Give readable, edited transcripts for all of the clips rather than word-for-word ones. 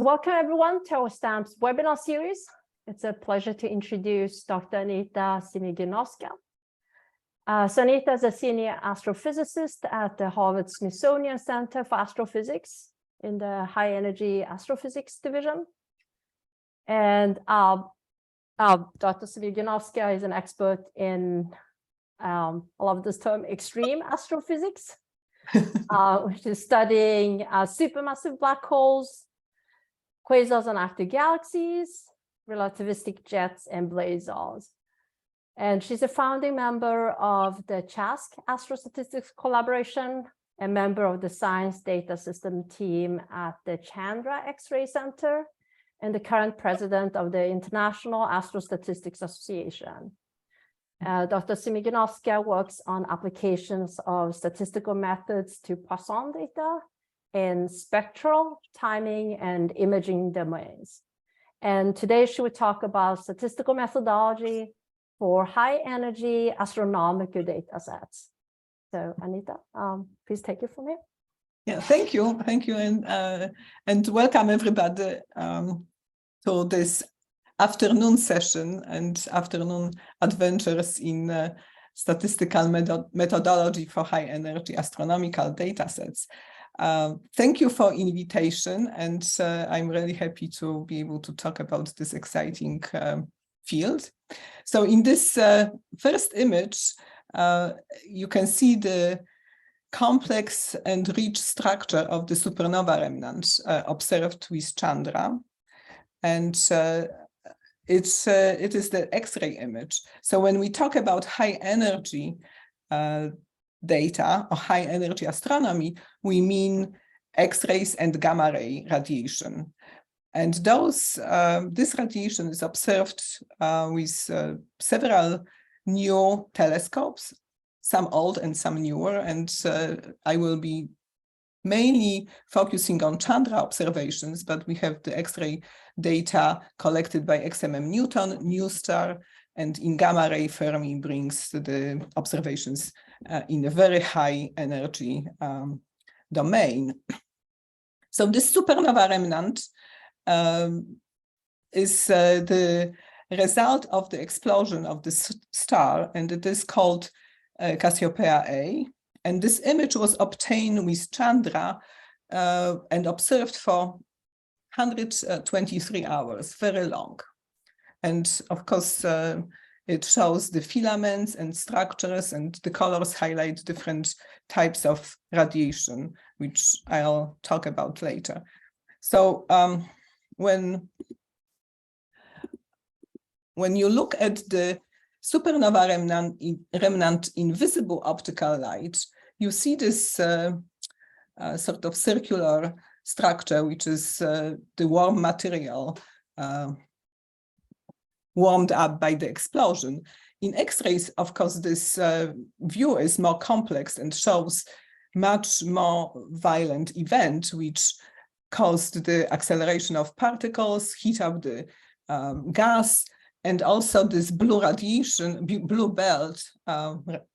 Welcome everyone to our STAMP's webinar series. It's a pleasure to introduce Dr. Aneta Siemiginowska. So Aneta is a senior astrophysicist at the Harvard-Smithsonian Center for Astrophysics in the High Energy Astrophysics Division. And Dr. Siemiginowska is an expert in, I love this term, extreme astrophysics, which is studying supermassive black holes, quasars and active galaxies, relativistic jets, and blazars. And she's a founding member of the CHASC Astrostatistics Collaboration, a member of the Science Data System team at the Chandra X-ray Center, and the current president of the International Astrostatistics Association. Dr. Siemiginowska works on applications of statistical methods to Poisson data in spectral, timing, and imaging domains. And today she will talk about statistical methodology for high-energy astronomical datasets. So Aneta, please take it from here. Yeah, thank you, and welcome everybody to this afternoon session and afternoon adventures in statistical methodology for high-energy astronomical datasets. Thank you for invitation, and I'm really happy to be able to talk about this exciting field. So in this first image, you can see the complex and rich structure of the supernova remnant observed with Chandra, and it is the X-ray image. So when we talk about high energy data or high energy astronomy, we mean X-rays and gamma ray radiation. And this radiation is observed with several new telescopes, some old and some newer. And I will be mainly focusing on Chandra observations, but we have the X-ray data collected by XMM Newton, NuSTAR, and in gamma ray Fermi brings the observations in a very high energy domain. So this supernova remnant is the result of the explosion of this star, and it is called Cassiopeia A. And this image was obtained with Chandra and observed for 123 hours, very long. And of course, it shows the filaments and structures, and the colors highlight different types of radiation, which I'll talk about later. So when you look at the supernova remnant in visible optical light, you see this sort of circular structure, which is the warm material warmed up by the explosion. In X-rays, of course, this view is more complex and shows much more violent event, which caused the acceleration of particles, heat up the gas, and also this blue radiation, blue belt,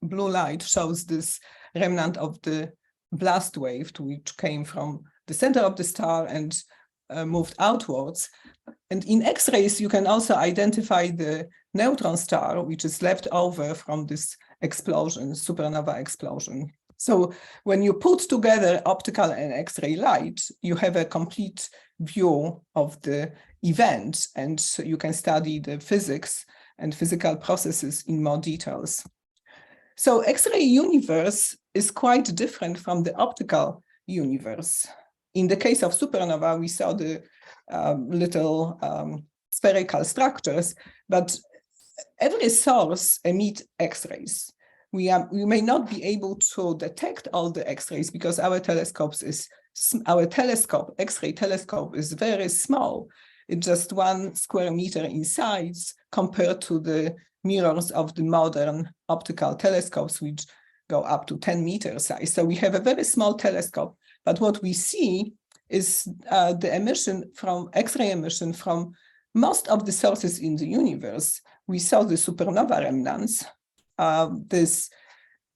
blue light shows this remnant of the blast wave, which came from the center of the star and moved outwards. And in X-rays, you can also identify the neutron star, which is left over from this explosion, supernova explosion. So when you put together optical and X-ray light, you have a complete view of the event, and you can study the physics and physical processes in more details. So X-ray universe is quite different from the optical universe. In the case of supernova, we saw the little spherical structures, but every source emits X-rays. We may not be able to detect all the X-rays because our X-ray telescope is very small. It's just 1 square meter in size compared to the mirrors of the modern optical telescopes, which go up to 10 meter size. So we have a very small telescope, but what we see is the emission from X-ray emission from most of the sources in the universe. We saw the supernova remnants. This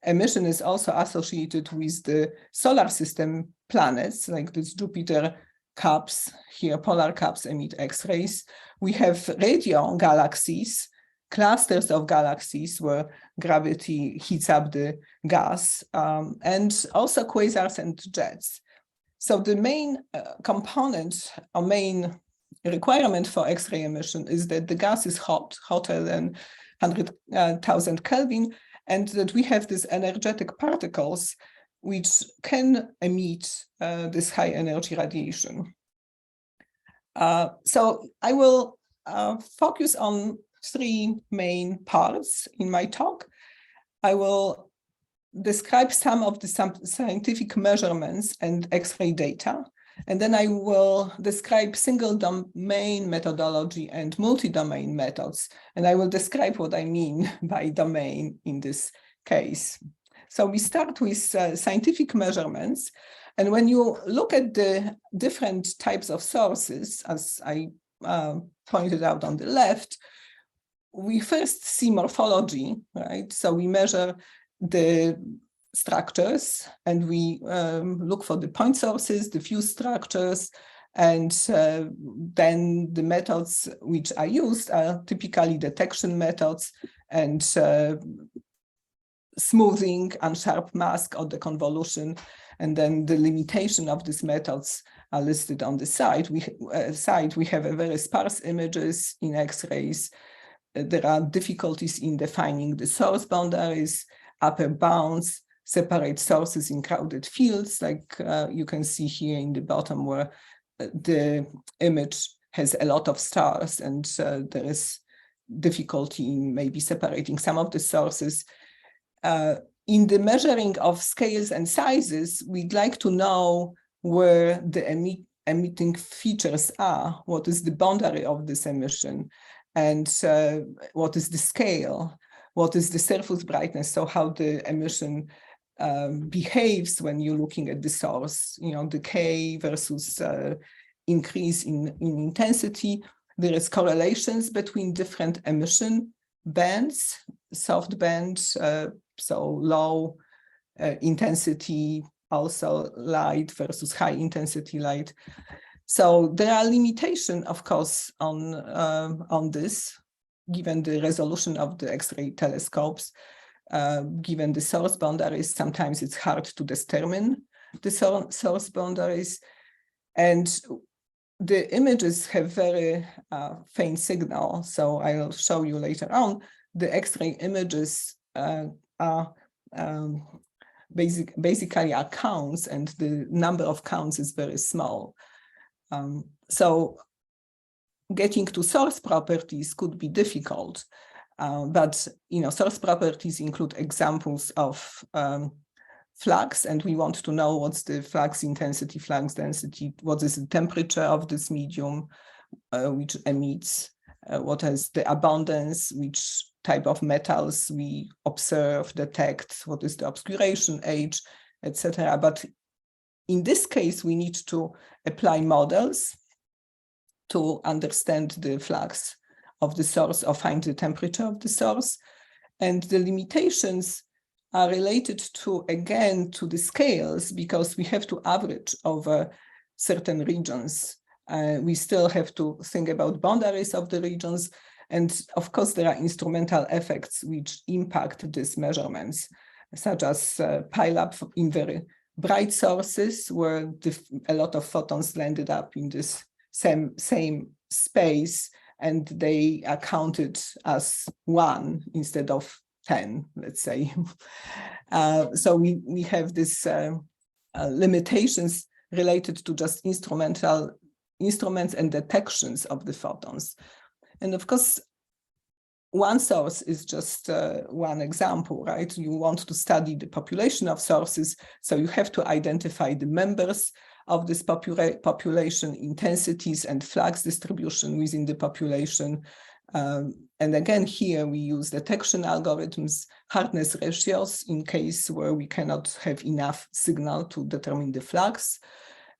emission is also associated with the solar system planets, like this Jupiter, caps. Here, polar caps emit X-rays. We have radio galaxies, clusters of galaxies where gravity heats up the gas, and also quasars and jets. So the main component or main requirement for X-ray emission is that the gas is hotter than 100,000 Kelvin, and that we have these energetic particles which can emit this high energy radiation. So I will focus on three main parts in my talk. I will describe some of the scientific measurements and X-ray data, and then I will describe single domain methodology and multi-domain methods, and I will describe what I mean by domain in this case. So we start with scientific measurements, and when you look at the different types of sources, as I pointed out on the left, we first see morphology, right? So we measure the structures and we look for the point sources, the fused structures, and then the methods which are used are typically detection methods and smoothing, unsharp mask, or the convolution. And then the limitation of these methods are listed on the side. We have a very sparse images in X-rays. There are difficulties in defining the source boundaries, upper bounds, separate sources in crowded fields, like you can see here in the bottom, where the image has a lot of stars and there is difficulty in maybe separating some of the sources. In the measuring of scales and sizes, we'd like to know where the emitting features are, what is the boundary of this emission, and what is the scale, what is the surface brightness, so how the emission behaves when you're looking at the source, decay versus increase in intensity. There is correlations between different emission bands, soft bands, so low intensity, also light versus high intensity light. So there are limitations, of course, on this, given the resolution of the X-ray telescopes, given the source boundaries. Sometimes it's hard to determine the source boundaries, and the images have very faint signal. So I'll show you later on. The X-ray images are basically are counts, and the number of counts is very small. So getting to source properties could be difficult, but source properties include examples of flux, and we want to know what's the flux intensity, flux density, what is the temperature of this medium which emits, what is the abundance, which type of metals we observe, detect, what is the obscuration age, etc. But in this case, we need to apply models to understand the flux of the source or find the temperature of the source. And the limitations are related to, again, to the scales, because we have to average over certain regions. We still have to think about boundaries of the regions. And of course, there are instrumental effects which impact these measurements, such as pileup in very bright sources where a lot of photons landed up in this same space, and they are counted as 1 instead of 10, let's say. So we have these limitations related to just instruments and detections of the photons. And of course, one source is just one example, right? You want to study the population of sources, so you have to identify the members of this population, intensities and flux distribution within the population. And again, here we use detection algorithms, hardness ratios in case where we cannot have enough signal to determine the flux.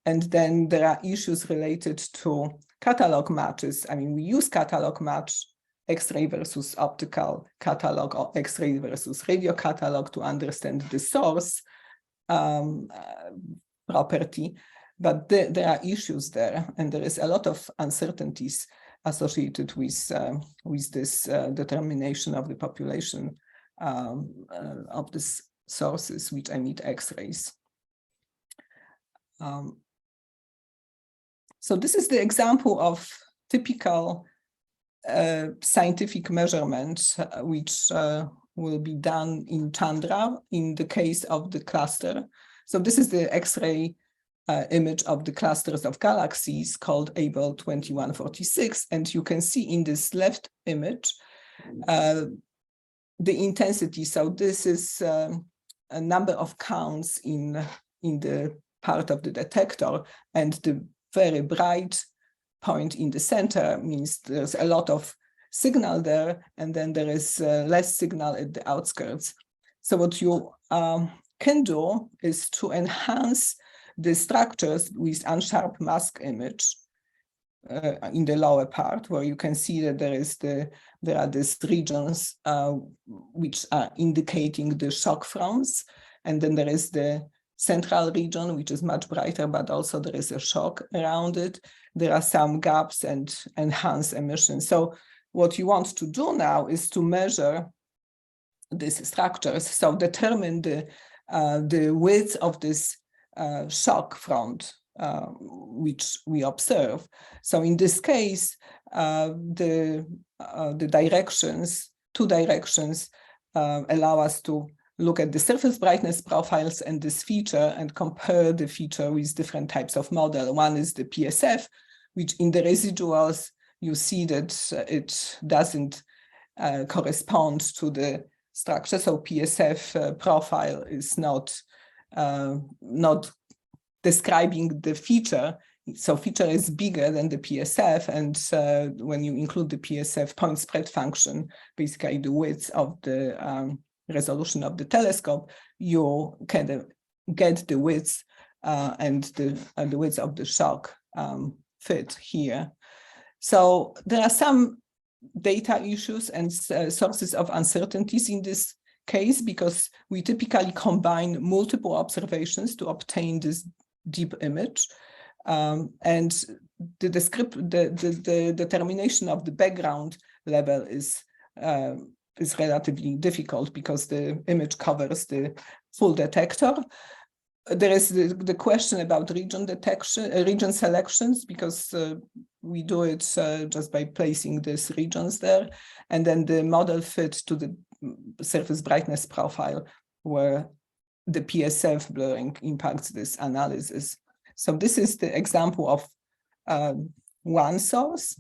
And then there are issues related to catalog matches. I mean, we use catalog match, X-ray versus optical catalog, or X-ray versus radio catalog to understand the source property. but there are issues there, and there is a lot of uncertainties associated with this determination of the population of the sources which emit X-rays. So this is the example of typical scientific measurement which will be done in Chandra in the case of the cluster. So this is the X-ray image of the clusters of galaxies called Abell 2146, and you can see in this left image the intensity. So this is a number of counts in the part of the detector, and the very bright point in the center means there's a lot of signal there, and then there is less signal at the outskirts. So what you can do is to enhance the structures with unsharp mask image in the lower part, where you can see that there are these regions which are indicating the shock fronts, and then there is the central region, which is much brighter, but also there is a shock around it. There are some gaps and enhanced emission. So what you want to do now is to measure these structures, so determine the width of this shock front which we observe. So in this case, the directions, two directions, allow us to look at the surface brightness profiles and this feature and compare the feature with different types of model. One is the PSF, which in the residuals, you see that it doesn't correspond to the structure. So PSF profile is not describing the feature. So feature is bigger than the PSF, and when you include the PSF point spread function, basically the width of the resolution of the telescope, you can get the width and the width of the shock fit here. So there are some data issues and sources of uncertainties in this case, because we typically combine multiple observations to obtain this deep image. And the determination of the background level is relatively difficult because the image covers the full detector. There is the question about region detection, region selections, because we do it just by placing these regions there, and then the model fit to the surface brightness profile where the PSF blurring impacts this analysis. So this is the example of one source.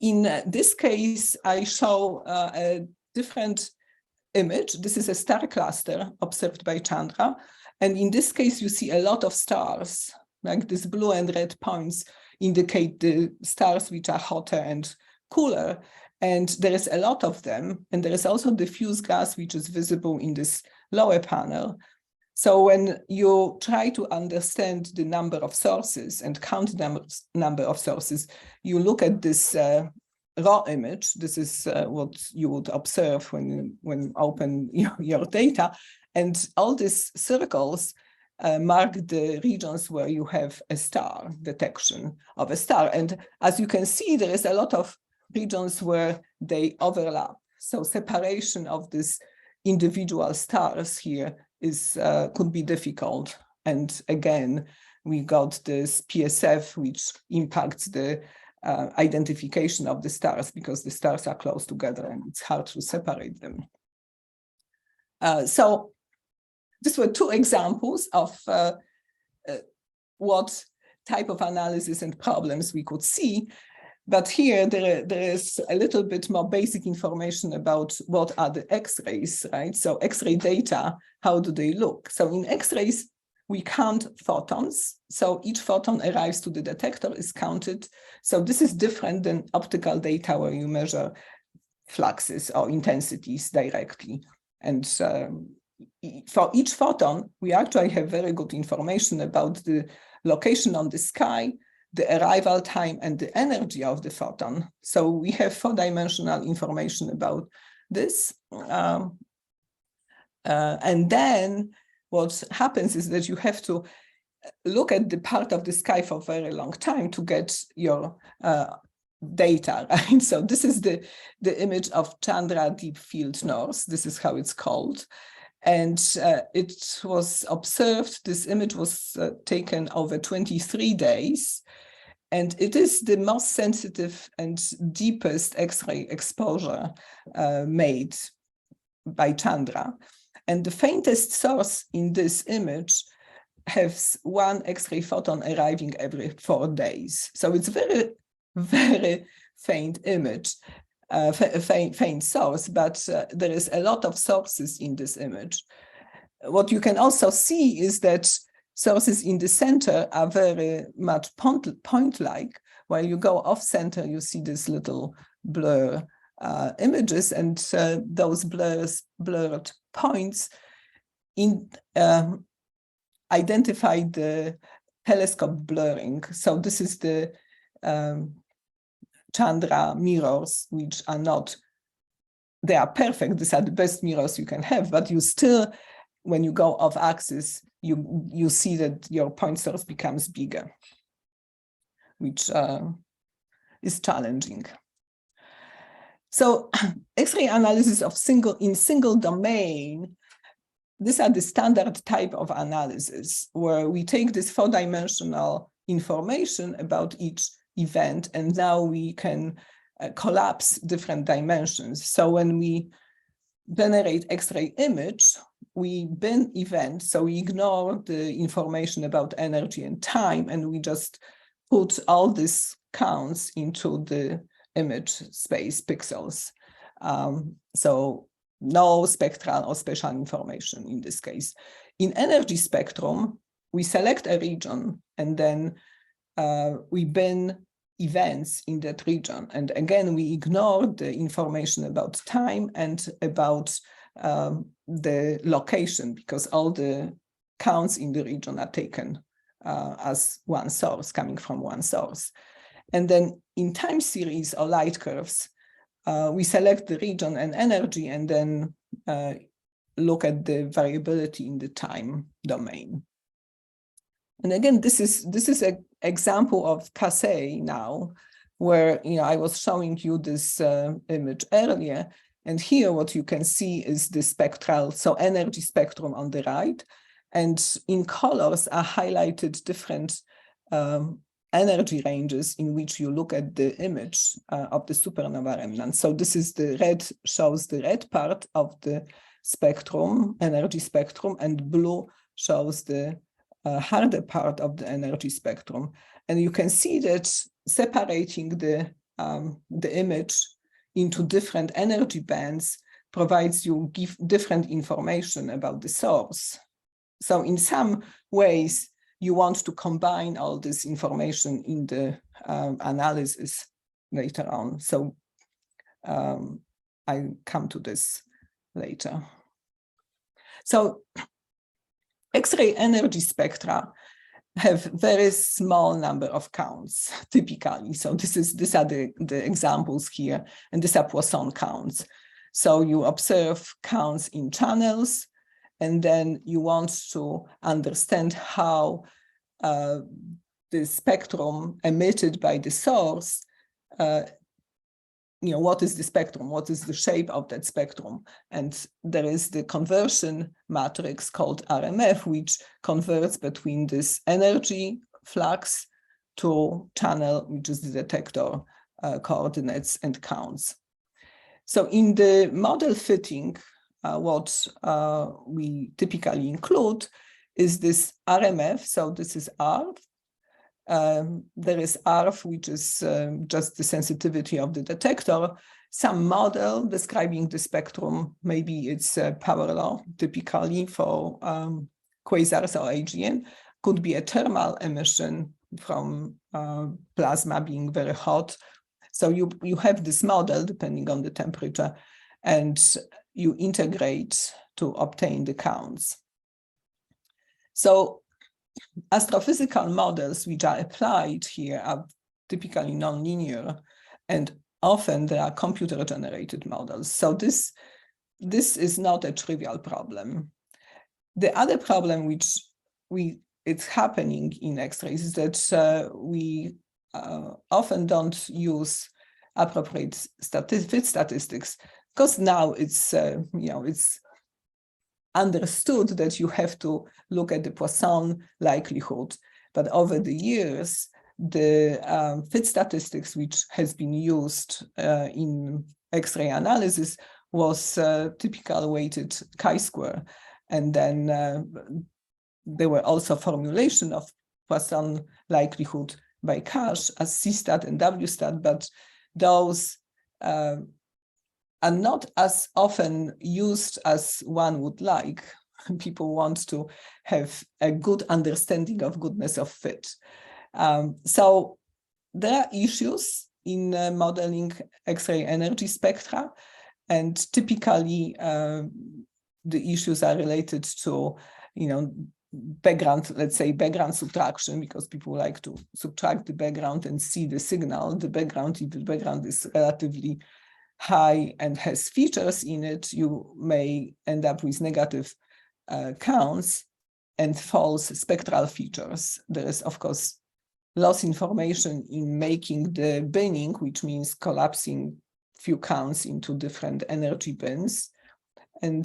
In this case, I show a different image. This is a star cluster observed by Chandra. And in this case, you see a lot of stars, like these blue and red points indicate the stars which are hotter and cooler. And there is a lot of them. And there is also diffuse gas, which is visible in this lower panel. So when you try to understand the number of sources and count the number of sources, you look at this raw image. This is what you would observe when you open your data. And all these circles mark the regions where you have a star, detection of a star. And as you can see, there is a lot of regions where they overlap. So separation of these individual stars here could be difficult. And again, we got this PSF, which impacts the identification of the stars because the stars are close together and it's hard to separate them. So these were two examples of what type of analysis and problems we could see. But here there is a little bit more basic information about what are the X-rays, right? So X-ray data, how do they look? So in X-rays, we count photons. So each photon arrives to the detector, is counted. So this is different than optical data where you measure fluxes or intensities directly. And for each photon, we actually have very good information about the location on the sky, the arrival time, and the energy of the photon. So we have 4-dimensional information about this. And then what happens is that you have to look at the part of the sky for a very long time to get your data, right? So this is the image of Chandra Deep Field North. This is how it's called. And it was observed, this image was taken over 23 days. And it is the most sensitive and deepest X-ray exposure made by Chandra. And the faintest source in this image has one X-ray photon arriving every 4 days. So it's very, very faint image, faint source, but there is a lot of sources in this image. What you can also see is that sources in the center are very much point-like. While you go off-center, you see this little blur images, and those blurred points identify the telescope blurring. So this is the Chandra mirrors, which are not, they are perfect. These are the best mirrors you can have, but you still, when you go off axis, you see that your point source becomes bigger, which is challenging. So X-ray analysis of single domain, these are the standard type of analysis where we take this 4-dimensional information about each event, and now we can collapse different dimensions. So when we generate X-ray image, we bin event, so we ignore the information about energy and time, and we just put all these counts into the image space pixels. So no spectral or spatial information in this case. In energy spectrum, we select a region and then we bin events in that region. And again, we ignore the information about time and about the location, because all the counts in the region are taken as one source, coming from one source. And then in time series or light curves, we select the region and energy, and then look at the variability in the time domain. And again, this is an example of CHASC now, where I was showing you this image earlier, and here what you can see is the spectral, so energy spectrum on the right, and in colors are highlighted different energy ranges in which you look at the image of the supernova remnant. So this is the red, shows the red part of the spectrum, energy spectrum, and blue shows the harder part of the energy spectrum. And you can see that separating the image into different energy bands provides you different information about the source. So in some ways, you want to combine all this information in the analysis later on. So I'll come to this later. So X-ray energy spectra have very small number of counts typically. So these are the examples here, and these are Poisson counts. So you observe counts in channels, and then you want to understand how the spectrum emitted by the source, what is the spectrum, what is the shape of that spectrum. And there is the conversion matrix called RMF, which converts between this energy flux to channel, which is the detector coordinates and counts. So in the model fitting, what we typically include is this RMF. So this is ARF. There is ARF, which is just the sensitivity of the detector. Some model describing the spectrum, maybe it's power law, typically for quasars or AGN, could be a thermal emission from plasma being very hot. So you have this model depending on the temperature, and you integrate to obtain the counts. So astrophysical models which are applied here are typically nonlinear, and often they are computer-generated models. So this is not a trivial problem. The other problem which we it's happening in X-rays is that we often don't use appropriate statistics, because now it's it's understood that you have to look at the Poisson likelihood. But over the years, the fit statistics which has been used in X-ray analysis was typical weighted chi-square. And then there were also formulation of Poisson likelihood by CHASC as C-stat and W-stat, but those are not as often used as one would like. People want to have a good understanding of goodness of fit. So there are issues in modeling X-ray energy spectra, and typically the issues are related to, background, let's say background subtraction, because people like to subtract the background and see the signal. The background, if the background is relatively high and has features in it, you may end up with negative counts and false spectral features. There is, of course, loss information in making the binning, which means collapsing few counts into different energy bins. And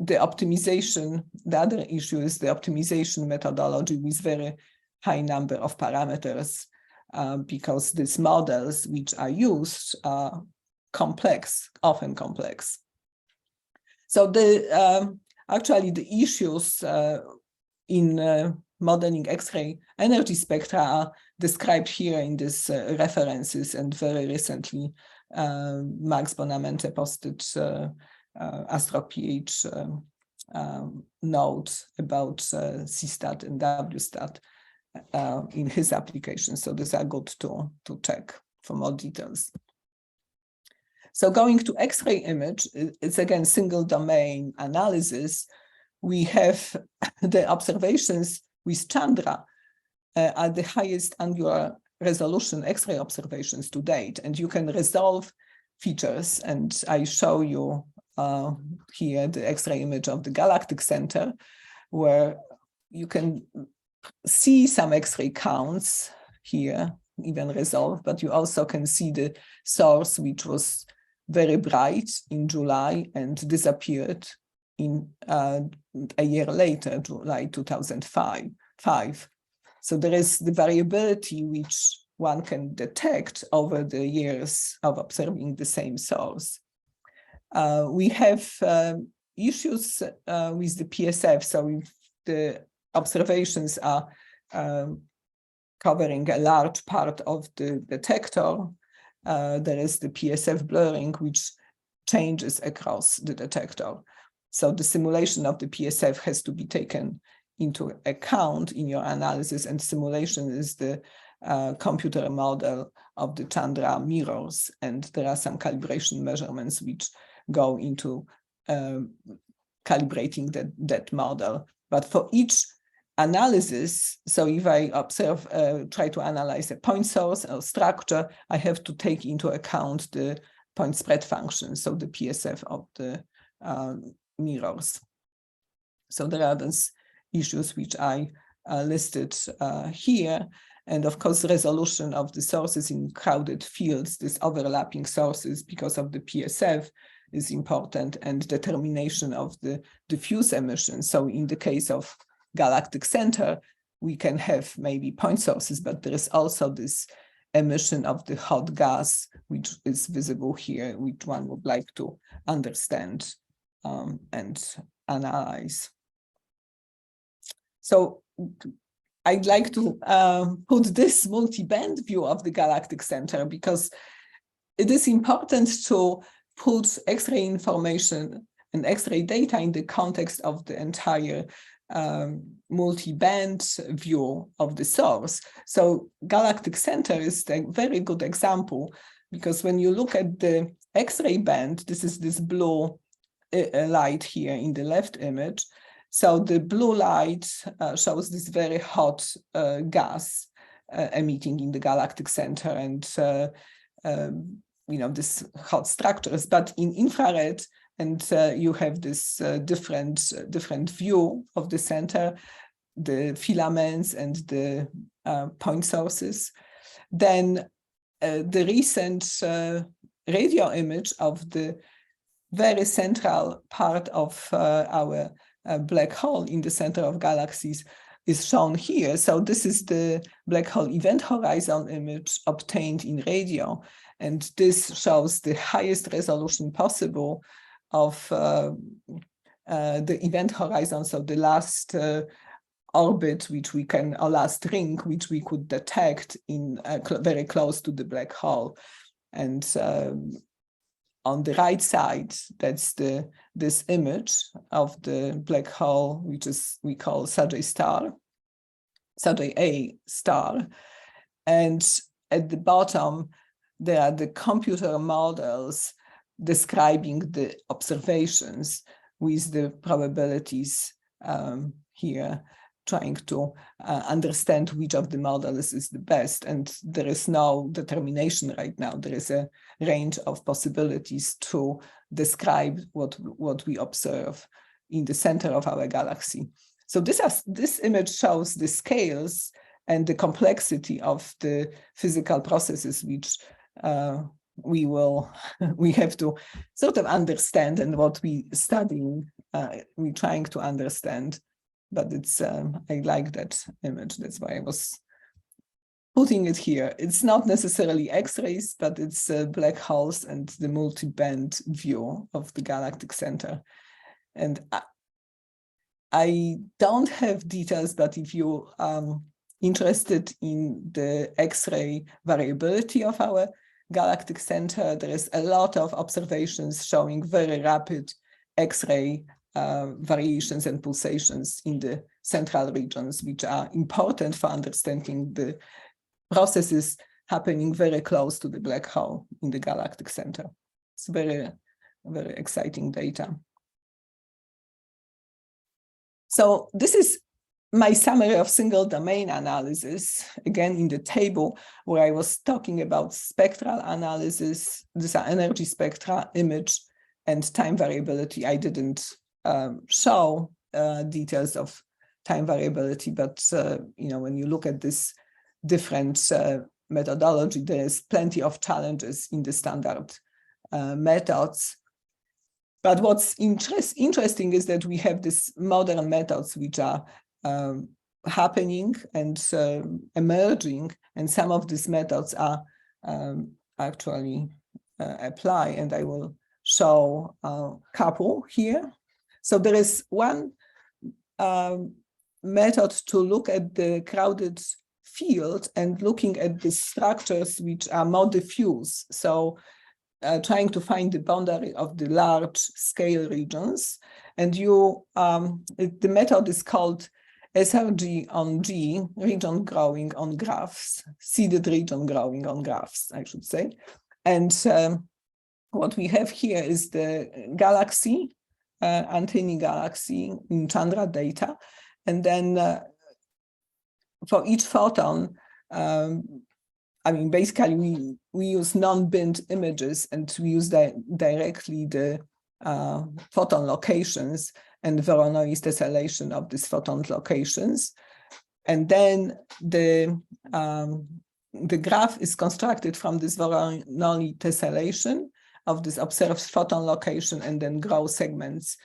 the optimization, the other issue is the optimization methodology with very high number of parameters, because these models which are used are complex, often complex. So actually the issues in modeling X-ray energy spectra are described here in these references, and very recently Max Bonamente posted AstroPH note about C-stat and W-stat in his application. So these are good to check for more details. So going to X-ray image, it's again single domain analysis. We have the observations with Chandra at the highest angular resolution X-ray observations to date, and you can resolve features. And I show you here the X-ray image of the galactic center, where you can see some X-ray counts here, even resolved, but you also can see the source, which was very bright in July and disappeared in a year later, July 2005. So there is the variability which one can detect over the years of observing the same source. We have issues with the PSF. So if the observations are covering a large part of the detector, there is the PSF blurring, which changes across the detector. So the simulation of the PSF has to be taken into account in your analysis, and simulation is the computer model of the Chandra mirrors, and there are some calibration measurements which go into calibrating that model. But for each analysis, so if I observe, try to analyze a point source or structure, I have to take into account the point spread function, so the PSF of the mirrors. So there are those issues which I listed here. And of course, resolution of the sources in crowded fields, these overlapping sources because of the PSF is important, and determination of the diffuse emission. So in the case of galactic center, we can have maybe point sources, but there is also this emission of the hot gas, which is visible here, which one would like to understand and analyze. So I'd like to put this multi-band view of the galactic center, because it is important to put X-ray information and X-ray data in the context of the entire multi-band view of the source. So galactic center is a very good example, because when you look at the X-ray band, this is this blue light here in the left image. So the blue light shows this very hot gas emitting in the galactic center, and this hot structures. But in infrared, and you have this different view of the center. the filaments and the point sources. Then the recent radio image of the very central part of our black hole in the center of galaxies is shown here. So this is the black hole event horizon image obtained in radio. And this shows the highest resolution possible of the event horizon, so the last orbit which we can, or last ring which we could detect in very close to the black hole. And on the right side, that's this image of the black hole, which is we call SAGA A star. And at the bottom, there are the computer models describing the observations with the probabilities here, trying to understand which of the models is the best. And there is no determination right now. There is a range of possibilities to describe what we observe in the center of our galaxy. So this image shows the scales and the complexity of the physical processes which we have to sort of understand, and what we studying, we're trying to understand. But it's I like that image. That's why I was putting it here. It's not necessarily X-rays, but it's black holes and the multi-band view of the galactic center. And I don't have details, but if you interested in the X-ray variability of our galactic center, there is a lot of observations showing very rapid X-ray variations and pulsations in the central regions, which are important for understanding the processes happening very close to the black hole in the galactic center. It's very, very exciting data. So this is my summary of single domain analysis, again in the table where I was talking about spectral analysis. These are energy spectra, image, and time variability. I didn't show details of time variability, but when you look at this different methodology, there's plenty of challenges in the standard methods. But what's interesting is that we have these modern methods which are happening and emerging, and some of these methods are actually applied, and I will show a couple here. So there is one method to look at the crowded field and looking at the structures which are more diffuse. So trying to find the boundary of the large scale regions. And the method is called SRG on G, region growing on graphs, seeded region growing on graphs, I should say. And what we have here is the galaxy, Antony galaxy in Chandra data. And then for each photon, basically we use non-binned images, and we use directly the photon locations and Voronoi tessellation of these photon locations. And then the graph is constructed from this Voronoi tessellation of this observed photon location, and then grow segments.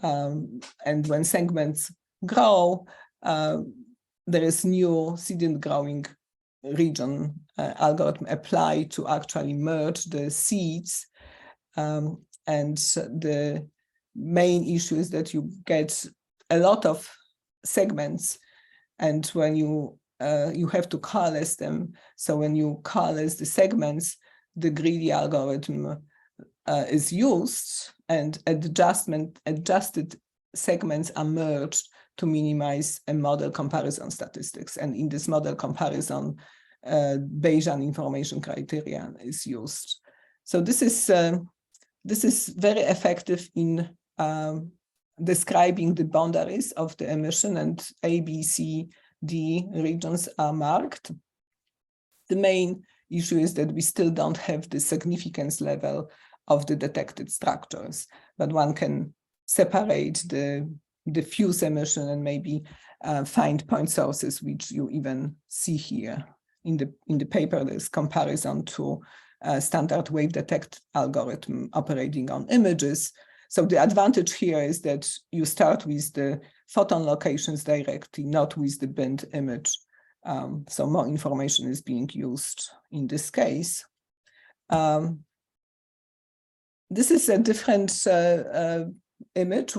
And when segments grow, there is new seeded growing region algorithm applied to actually merge the seeds. And the main issue is that you get a lot of segments, and when you have to coalesce them. So when you coalesce the segments, the greedy algorithm is used, and adjusted segments are merged to minimize a model comparison statistics. And in this model comparison, Bayesian information criterion is used. So this is very effective in describing the boundaries of the emission, and A, B, C, D regions are marked. The main issue is that we still don't have the significance level of the detected structures, but one can separate the diffuse emission and maybe find point sources, which you even see here in the paper. There's comparison to standard wave detect algorithm operating on images. So the advantage here is that you start with the photon locations directly, not with the binned image. So more information is being used in this case. This is a different image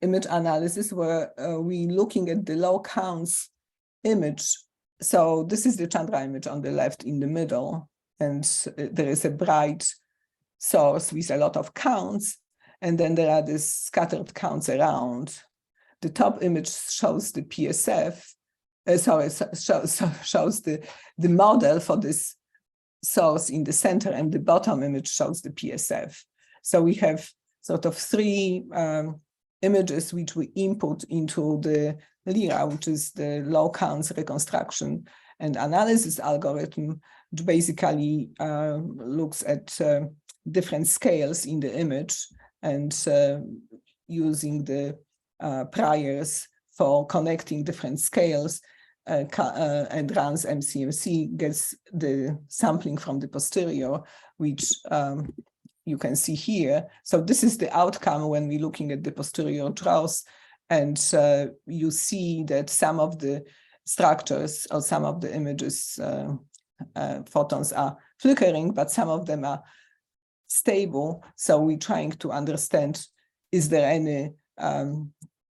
analysis where we're looking at the low counts image. So this is the Chandra image on the left in the middle, and there is a bright source with a lot of counts, and then there are these scattered counts around. The top image shows the PSF, shows the model for this source in the center, and the bottom image shows the PSF. So we have sort of three images which we input into the LIRA, which is the low counts reconstruction and analysis algorithm, which basically looks at different scales in the image and using the priors for connecting different scales and runs MCMC, gets the sampling from the posterior, which you can see here. So this is the outcome when we're looking at the posterior draws, and you see that some of the structures or some of the images, photons are flickering, but some of them are stable. So we're trying to understand, is there any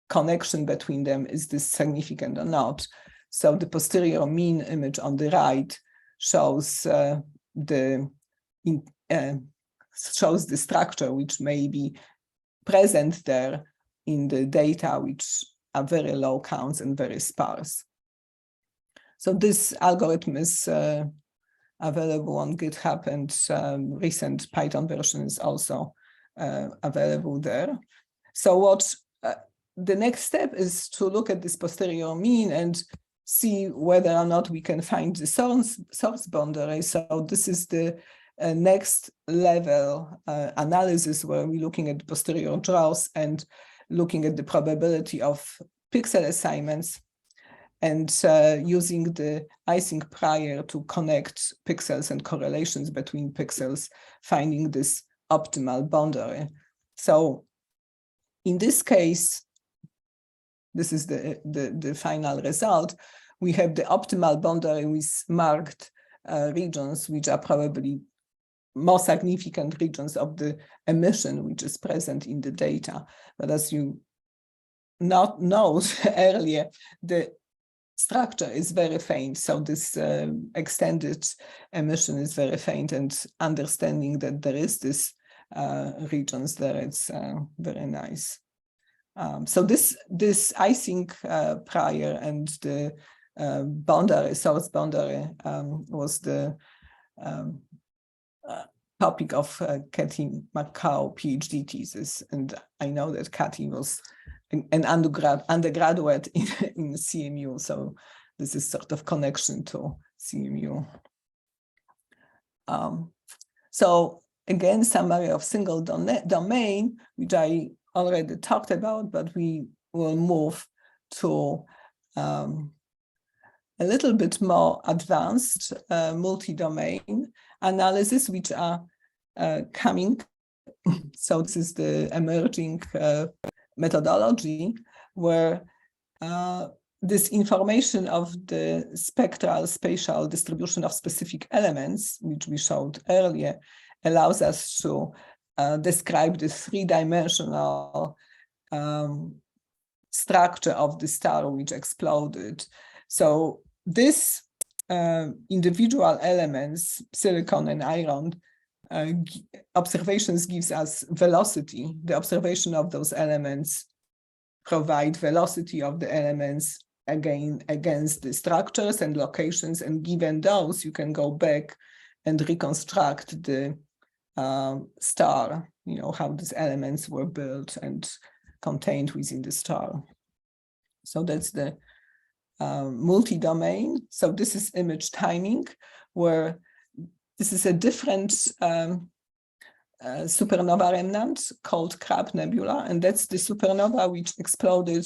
connection between them? Is this significant or not? So the posterior mean image on the right shows the structure which may be present there in the data, which are very low counts and very sparse. So this algorithm is available on GitHub, and recent Python version is also available there. So what the next step is to look at this posterior mean and see whether or not we can find the source boundary. So this is the next level analysis where we're looking at the posterior draws and looking at the probability of pixel assignments and using the icing prior to connect pixels and correlations between pixels, finding this optimal boundary. So in this case, this is the final result. We have the optimal boundary with marked regions, which are probably more significant regions of the emission, which is present in the data. But as you know earlier, the structure is very faint. So this extended emission is very faint, and understanding that there is this regions there, it's very nice. So this icing prior and the boundary, source boundary, was the topic of Katie McCow PhD thesis, and I know that Katie was an undergraduate in CMU, so this is sort of connection to CMU. So again, summary of single domain, which I already talked about, but we will move to a little bit more advanced multi-domain analysis, which are coming. So this is the emerging methodology where this information of the spectral spatial distribution of specific elements, which we showed earlier, allows us to describe the three-dimensional structure of the star which exploded. So this individual elements, silicon and iron, observations gives us velocity. The observation of those elements provide velocity of the elements again against the structures and locations, and given those, you can go back and reconstruct the star, how these elements were built and contained within the star. So that's the multi-domain. So this is image timing, where this is a different supernova remnant called Crab Nebula, and that's the supernova which exploded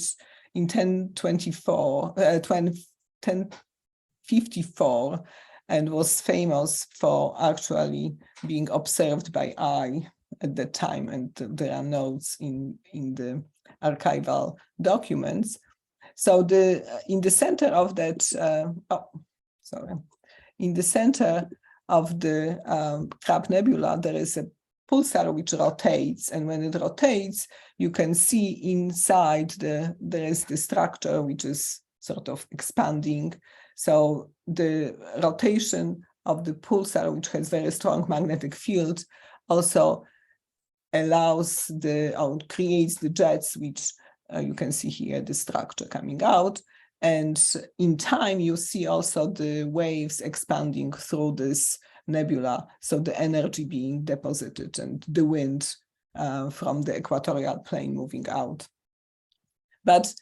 in 1054 and was famous for actually being observed by eye at that time, and there are notes in the archival documents. So in the center of that, in the center of the Crab Nebula, there is a pulsar which rotates, and when it rotates, you can see inside there is the structure which is sort of expanding. So the rotation of the pulsar, which has very strong magnetic field, also allows or creates the jets, which you can see here, the structure coming out. And in time, you see also the waves expanding through this nebula, so the energy being deposited and the wind from the equatorial plane moving out. But,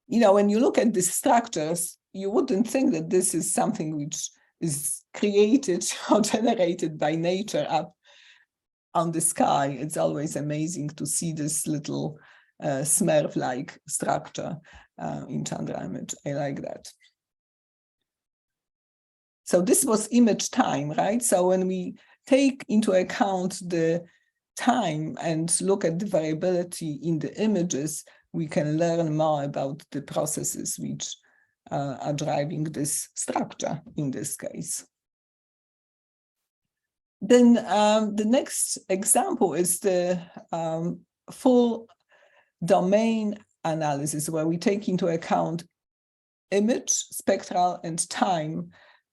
you know, when you look at these structures, you wouldn't think that this is something which is created or generated by nature up on the sky. It's always amazing to see this little Smurf-like structure in Chandra image. I like that. So this was image time, right? So when we take into account the time and look at the variability in the images, we can learn more about the processes which are driving this structure in this case. Then the next example is the full domain analysis, where we take into account image, spectral, and time,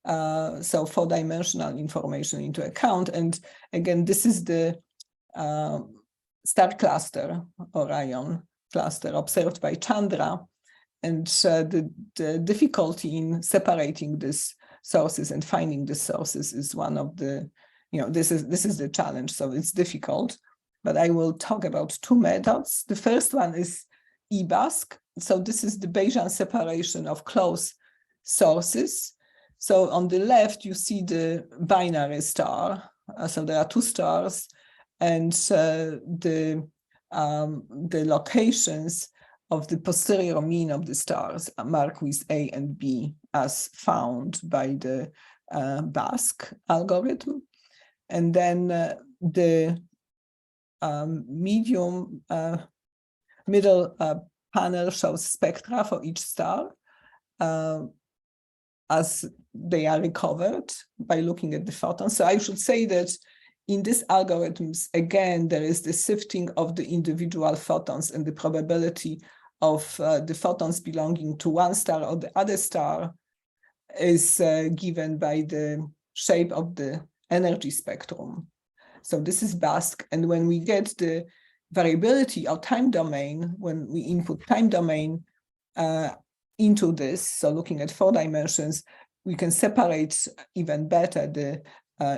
so four-dimensional information into account. And again, this is the star cluster, Orion cluster, observed by Chandra. And the difficulty in separating these sources and finding the sources is one of the, this is the challenge. So it's difficult, but I will talk about two methods. The first one is EBASC. So this is the Bayesian separation of close sources. So on the left, you see the binary star. So there are two stars, and the locations of the posterior mean of the stars are marked with A and B as found by the BASC algorithm. And then the middle panel shows spectra for each star as they are recovered by looking at the photons. So I should say that in these algorithms, again, there is the sifting of the individual photons, and the probability of the photons belonging to one star or the other star is given by the shape of the energy spectrum. So this is BASC. And when we get the variability or time domain, when we input time domain into this, so looking at 4 dimensions, we can separate even better the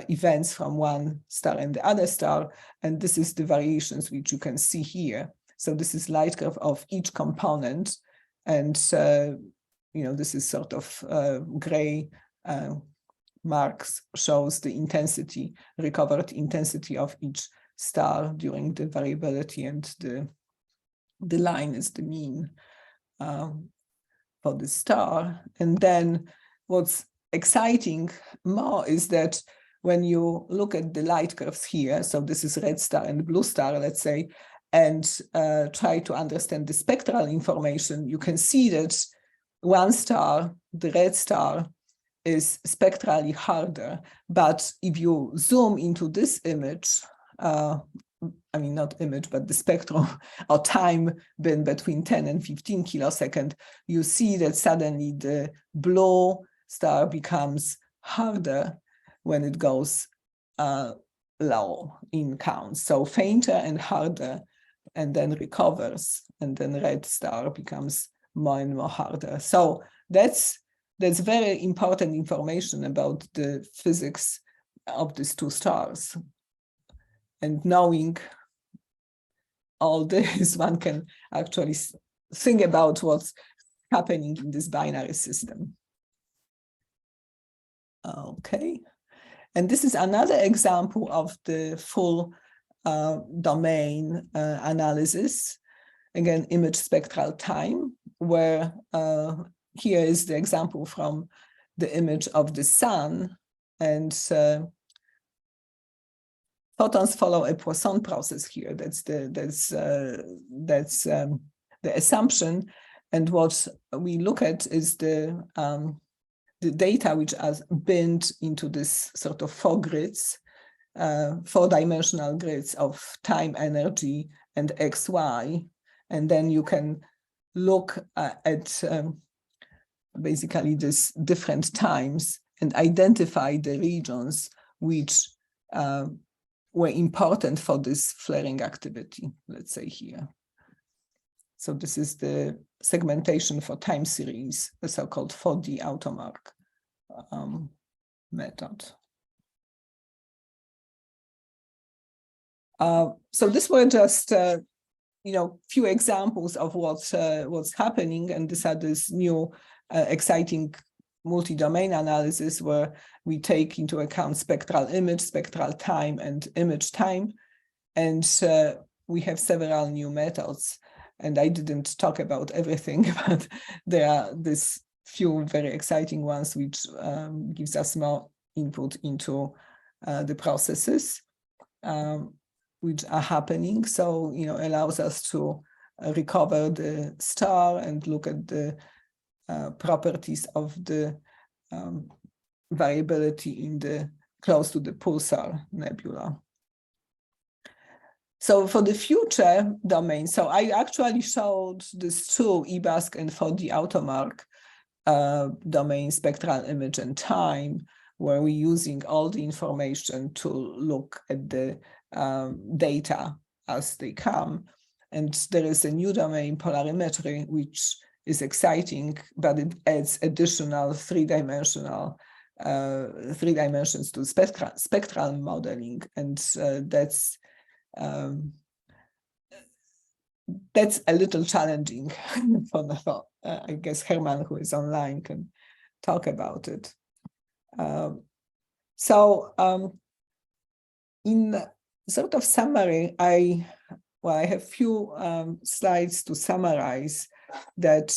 events from one star and the other star. And this is the variations which you can see here. So this is light curve of each component. And, this is sort of gray marks shows the intensity, recovered intensity of each star during the variability, and the line is the mean for the star. And then what's exciting more is that when you look at the light curves here, so this is red star and blue star, let's say, and try to understand the spectral information, you can see that one star, the red star, is spectrally harder. But if you zoom into this image, not image, but the spectrum or time bin between 10 and 15 kilosecond, you see that suddenly the blue star becomes harder when it goes low in counts. So fainter and harder, and then recovers, and then red star becomes more and more harder. So that's very important information about the physics of these two stars. And knowing all this, one can actually think about what's happening in this binary system. Okay. And this is another example of the full domain analysis. Again, image spectral time, where here is the example from the image of the sun, and photons follow a Poisson process here. That's the assumption. And what we look at is the data which are binned into this sort of four grids, four-dimensional grids of time, energy, and XY. And then you can look at basically these different times and identify the regions which were important for this flaring activity, let's say here. So this is the segmentation for time series, the so-called 4D automark method. So this were just few examples of what's happening, and these are this new exciting multi-domain analysis where we take into account spectral image, spectral time, and image time, and we have several new methods. And I didn't talk about everything, but there are these few very exciting ones which gives us more input into the processes which are happening. So, allows us to recover the star and look at the properties of the variability in the close to the pulsar nebula. So for the future domain, so I actually showed these two, EBASC and 4D automark domain, spectral image and time, where we're using all the information to look at the data as they come. And there is a new domain, polarimetry, which is exciting, but it adds additional three dimensions to spectral modeling, and that's a little challenging for I guess Herman, who is online, can talk about it. In sort of summary, I have few slides to summarize that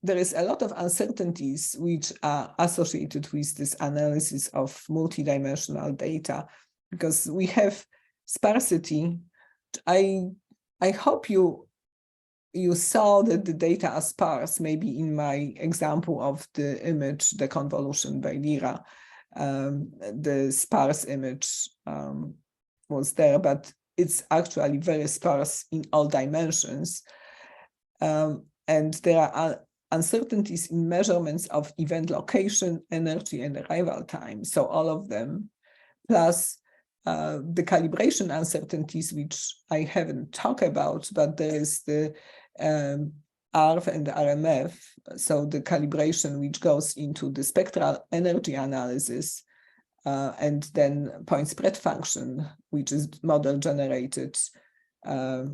there is a lot of uncertainties which are associated with this analysis of multidimensional data, because we have sparsity. I hope you saw that the data are sparse, maybe in my example of the image, the convolution by Lira. The sparse image was there, but it's actually very sparse in all dimensions. And there are uncertainties in measurements of event location, energy, and arrival time. So all of them, plus the calibration uncertainties, which I haven't talked about, but there is the ARF and the RMF, so the calibration which goes into the spectral energy analysis, and then point spread function, which is model generated or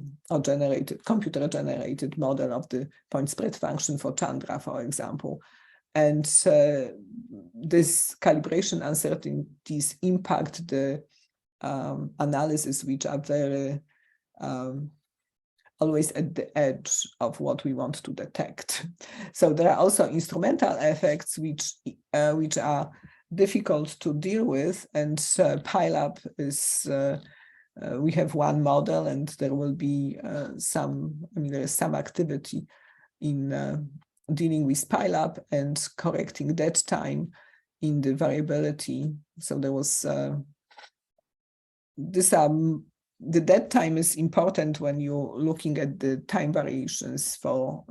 computer generated model of the point spread function for Chandra, for example. And this calibration uncertainties impact the analysis, which are very always at the edge of what we want to detect. So there are also instrumental effects which are difficult to deal with, and PILAB is we have one model, and there will be there is some activity in dealing with PILAB and correcting dead time in the variability. So there was the dead time is important when you're looking at the time variations for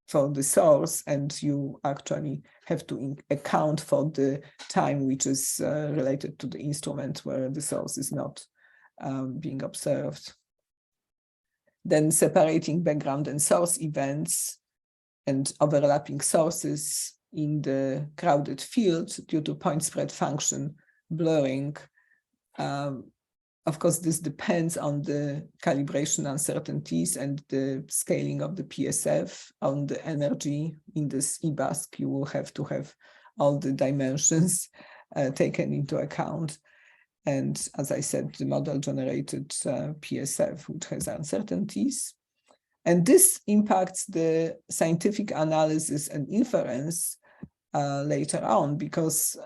the source, and you actually have to account for the time which is related to the instrument where the source is not being observed. Then separating background and source events and overlapping sources in the crowded field due to point spread function blurring. Of course, this depends on the calibration uncertainties and the scaling of the PSF on the energy. In this EBASC, you will have to have all the dimensions taken into account. And as I said, the model-generated PSF, which has uncertainties. And this impacts the scientific analysis and inference later on, because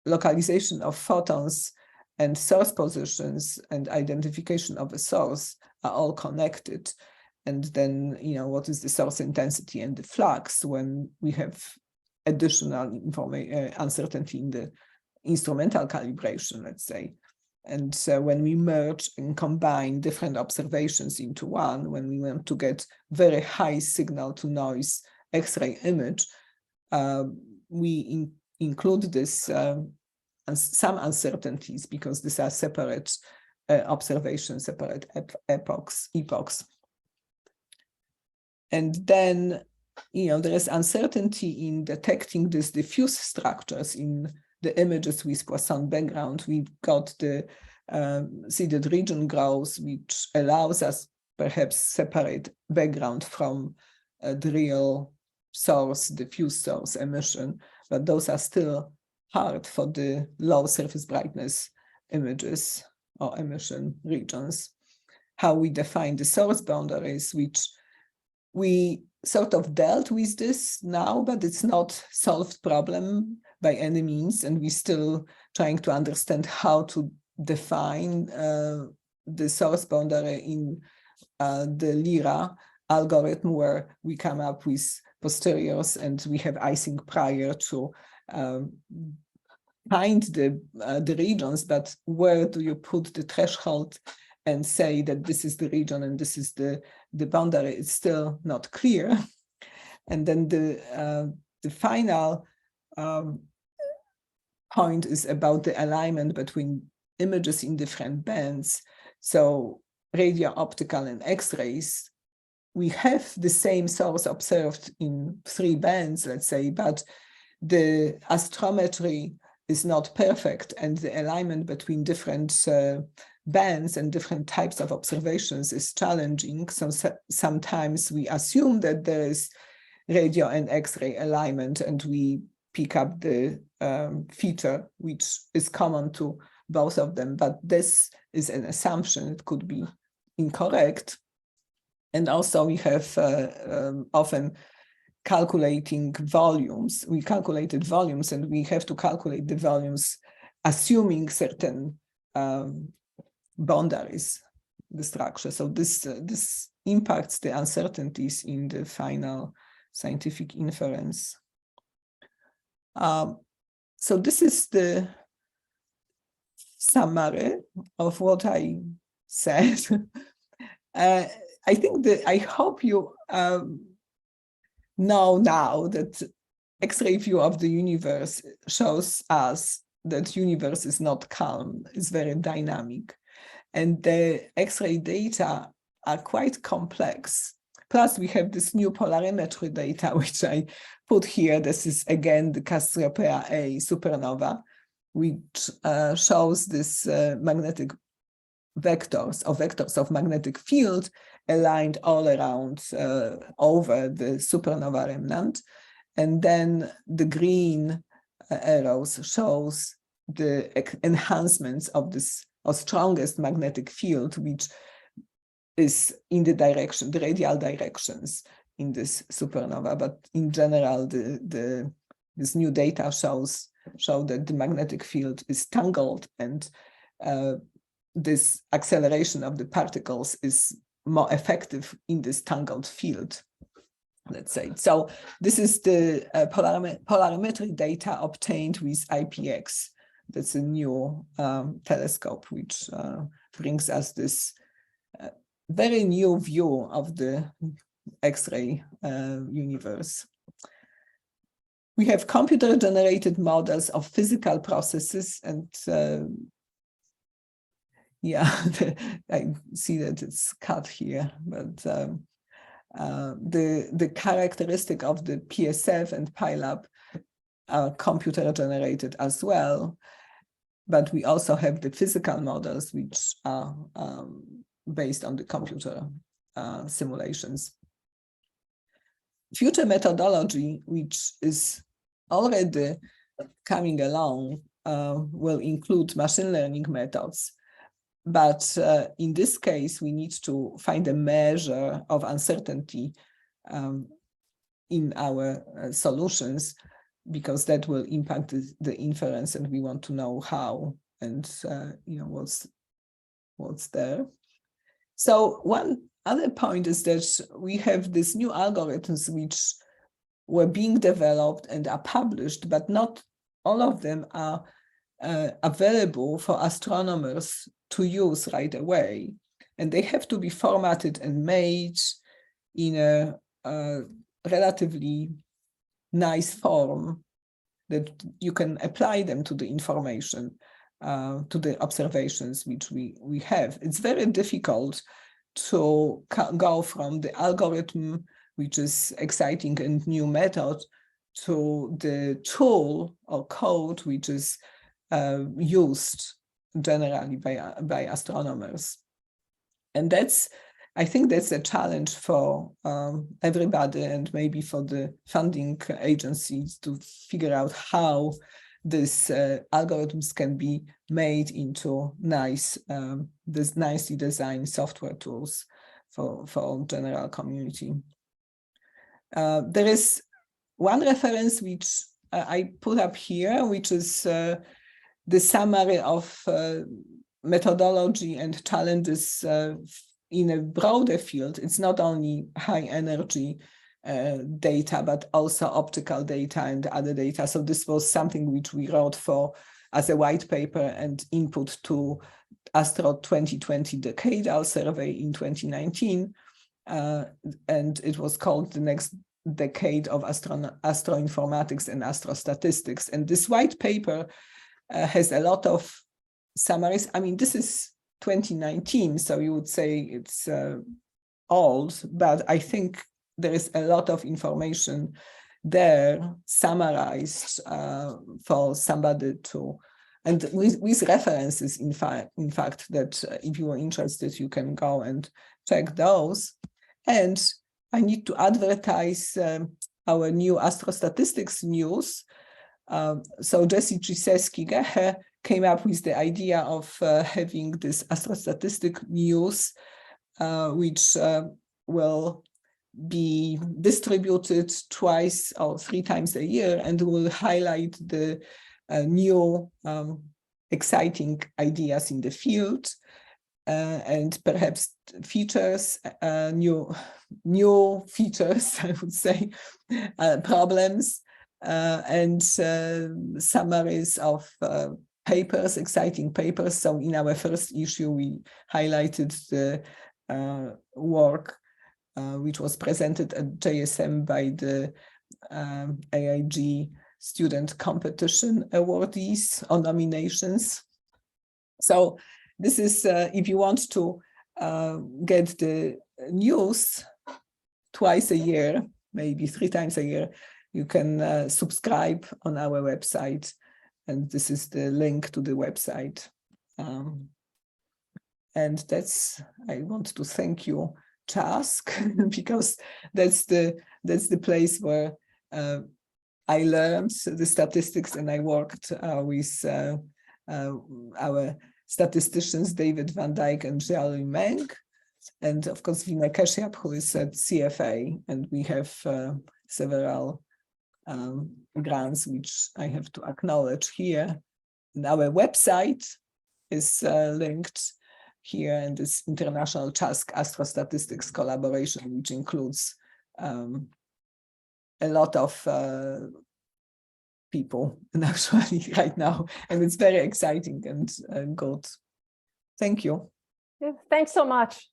localization of photons and source positions and identification of a source are all connected. And then, what is the source intensity and the flux when we have additional uncertainty in the instrumental calibration, let's say. And so when we merge and combine different observations into one, when we want to get very high signal to noise X-ray image, we include this some uncertainties, because these are separate observations, separate epochs. And then, there is uncertainty in detecting these diffuse structures in the images with Poisson background. We've got the seeded region growth, which allows us perhaps separate background from the real source, diffuse source emission, but those are still hard for the low surface brightness images or emission regions. How we define the source boundaries, which we sort of dealt with this now, but it's not solved problem by any means, and we're still trying to understand how to define the source boundary in the LIRA algorithm, where we come up with posteriors and we have icing prior to find the regions, but where do you put the threshold and say that this is the region and this is the boundary? It's still not clear. And then the final point is about the alignment between images in different bands. So radio, optical, and X-rays, we have the same source observed in 3 bands, let's say, but the astrometry is not perfect, and the alignment between different bands and different types of observations is challenging. So sometimes we assume that there is radio and X-ray alignment, and we pick up the feature which is common to both of them, but this is an assumption. It could be incorrect. And also we have often calculating volumes. We calculated volumes, and we have to calculate the volumes assuming certain boundaries, the structure. So this impacts the uncertainties in the final scientific inference. So this is the summary of what I said. I hope you know now that X-ray view of the universe shows us that universe is not calm, it's very dynamic. And the X-ray data are quite complex. Plus, we have this new polarimetry data, which I put here. This is, again, the Cassiopeia-A supernova, which shows this magnetic vectors of magnetic field aligned all around over the supernova remnant. And then the green arrows shows the enhancements of this strongest magnetic field, which is in the radial directions in this supernova. But in general, this new data show that the magnetic field is tangled, and this acceleration of the particles is more effective in this tangled field, let's say. So this is the polarimetry data obtained with IPX. That's a new telescope, which brings us this very new view of the X-ray universe. We have computer-generated models of physical processes, and I see that it's cut here, but the characteristic of the PSF and PyLab are computer-generated as well, but we also have the physical models, which are based on the computer simulations. Future methodology, which is already coming along, will include machine learning methods. But in this case, we need to find a measure of uncertainty in our solutions, because that will impact the inference, and we want to know how and what's there. So one other point is that we have these new algorithms which were being developed and are published, but not all of them are available for astronomers to use right away. And they have to be formatted and made in a relatively nice form that you can apply them to the information, to the observations which we have. It's very difficult to go from the algorithm, which is exciting and new method, to the tool or code which is used generally by astronomers. And I think that's a challenge for everybody, and maybe for the funding agencies, to figure out how these algorithms can be made into this nicely designed software tools for general community. There is one reference which I put up here, which is the summary of methodology and challenges in a broader field. It's not only high energy data, but also optical data and other data. So this was something which we wrote for as a white paper and input to Astro 2020 Decadal Survey in 2019. And it was called The Next Decade of Astroinformatics and Astrostatistics. And this white paper has a lot of summaries. I mean, this is 2019, so you would say it's old, but I think there is a lot of information there summarized for somebody to, and with references, in fact, that if you are interested, you can go and check those. And I need to advertise our new astrostatistics news. So Jessie Czyszewski came up with the idea of having this astrostatistic news, which will be distributed twice or 3 times a year, and will highlight the new exciting ideas in the field, and perhaps features, new features, I would say, problems, and summaries of papers, exciting papers. So in our first issue, we highlighted the work which was presented at JSM by the AIG Student Competition Awardees or nominations. So this is, if you want to get the news twice a year, maybe 3 times a year, you can subscribe on our website. And this is the link to the website. And I want to thank you, CHASC, because that's the place where I learned the statistics, and I worked with our statisticians, David Van Dyke and Jiaolin Meng, and of course Vinay Kashyap, who is at CFA, and we have several grants which I have to acknowledge here. And our website is linked here, and this international CHASC astrostatistics collaboration, which includes a lot of people, and actually right now, and it's very exciting and good. Thank you. Yeah, thanks so much.